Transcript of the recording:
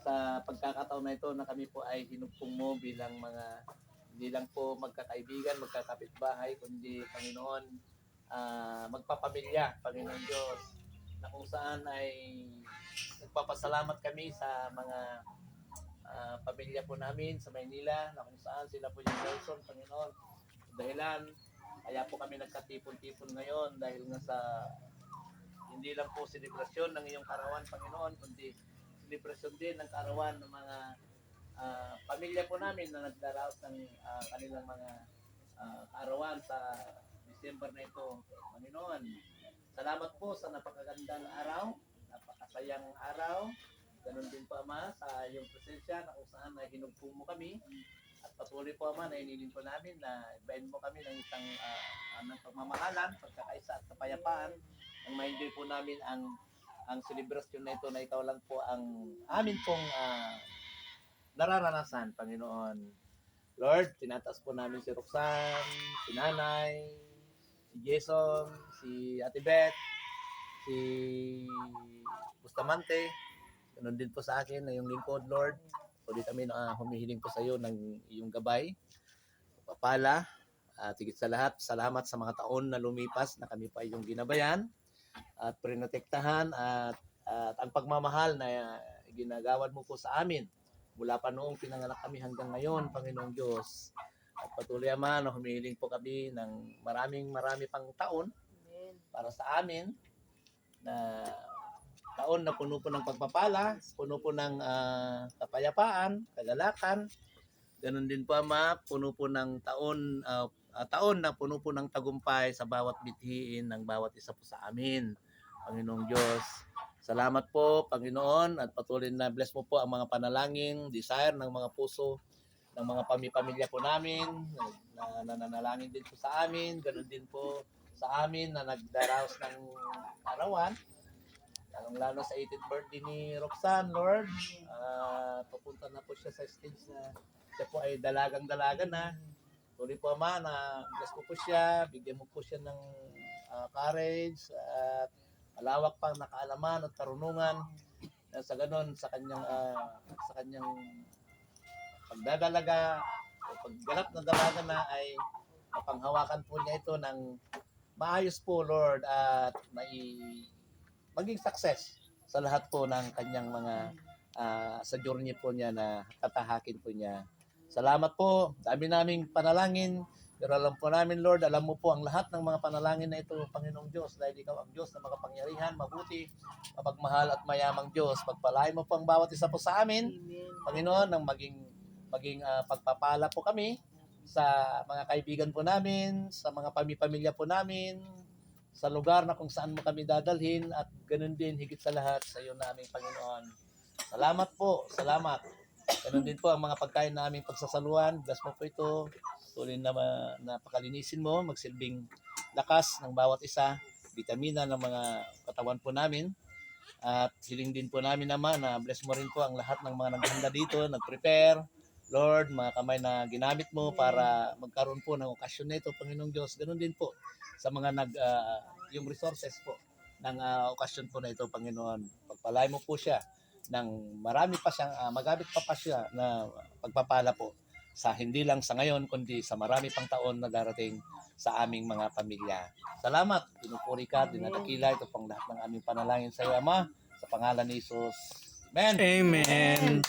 sa pagkakataon na ito na kami po ay hinugpong mo bilang mga hindi lang po magkakaibigan, magkakapitbahay, kundi Panginoon, magpapamilya, Panginoon Diyos, na kung saan ay nagpapasalamat kami sa mga pamilya po namin sa Maynila, na kung saan sila po yung person, Panginoon. Dahilan, kaya po kami nagkatipon-tipon ngayon dahil nga sa hindi lang po selebrasyon ng iyong karawan, Panginoon, kundi selebrasyon din ng karawan ng mga pamilya po namin na nagdaraos ng kanilang mga karawan sa December na ito, Panginoon. Salamat po sa napakagandang araw, napakasayang araw. Ganun din po, Ama, sa iyong presensya na kung saan ay hinugpong mo kami. At patuloy po, Ama, na inilin po namin na ibahin mo kami ng isang ng pagmamahalan, pagkakaisa at kapayapaan. Ang ma-enjoy po namin ang selebrasyon na ito na ikaw lang po ang amin pong nararanasan, Panginoon. Lord, tinataas po namin si Roxanne, si Nanay, si Jason, si Ate Beth, si Bustamante. Ganun din po sa akin na yung lingkod, Lord. So di kami humihiling po sa iyo ng iyong gabay, papala, at higit sa lahat, salamat sa mga taon na lumipas na kami pa iyong ginabayan at prinotektahan at ang pagmamahal na ginagawad mo po sa amin mula pa noong pinanganak kami hanggang ngayon, Panginoong Diyos. At patuloy, Ama, na humihiling po kami ng marami pang taon para sa amin na taon na puno po ng pagpapala, puno po ng kapayapaan, kagalakan. Ganun din po, Ama, puno po ng taon na puno po ng tagumpay sa bawat bithiin ng bawat isa po sa amin, Panginoong Diyos. Salamat po, Panginoon, at patuloy na bless mo po ang mga panalangin, desire ng mga puso, ng mga pamilya po namin, na nananalangin din po sa amin, ganun din po sa amin na nagdaraos ng karawan, lalong-lalo sa 18th birthday ni Roxanne, Lord. Papunta na po siya sa stage na siya po ay dalagang-dalaga na. Tuloy po, Ama, na bless po siya, bigyan mo po siya ng courage at malawak pang nakaalaman at karunungan sa ganon sa kanyang pagdadalaga o pagganap na dalaga na ay mapanghawakan po niya ito ng maayos po, Lord, at maging success sa lahat po ng kanyang mga sa journey po niya na tatahakin po niya. Salamat po, dami naming panalangin, pero alam po namin, Lord, alam mo po ang lahat ng mga panalangin na ito, Panginoong Diyos, dahil ikaw ang Diyos na makapangyarihan, mabuti, mapagmahal at mayamang Diyos. Pagpalain mo po ang bawat isa po sa amin, Panginoon, ng maging pagpapala po kami sa mga kaibigan po namin, sa mga pamilya po namin, sa lugar na kung saan mo kami dadalhin, at ganun din higit sa lahat sa iyo naming Panginoon. Salamat po, salamat. Ganun din po ang mga pagkain naming pagsasaluhan. Bless mo po ito. Tuloy na napakalinisin mo, magsilbing lakas ng bawat isa, vitamina ng mga katawan po namin. At hiling din po namin naman na bless mo rin po ang lahat ng mga naghanda dito, nag-prepare. Lord, mga kamay na ginamit mo para magkaroon po ng okasyon na ito, Panginoong Diyos. Ganun din po sa mga yung resources po ng okasyon po na ito, Panginoon. Pagpalay mo po siya ng marami pa siyang magamit pa siya na pagpapala po sa hindi lang sa ngayon kundi sa marami pang taon na darating sa aming mga pamilya. Salamat, pinupuri ka, dinadakila, ito pang lahat ng aming panalangin sa iyo, Ama, sa pangalan ni Jesus. Amen. Amen.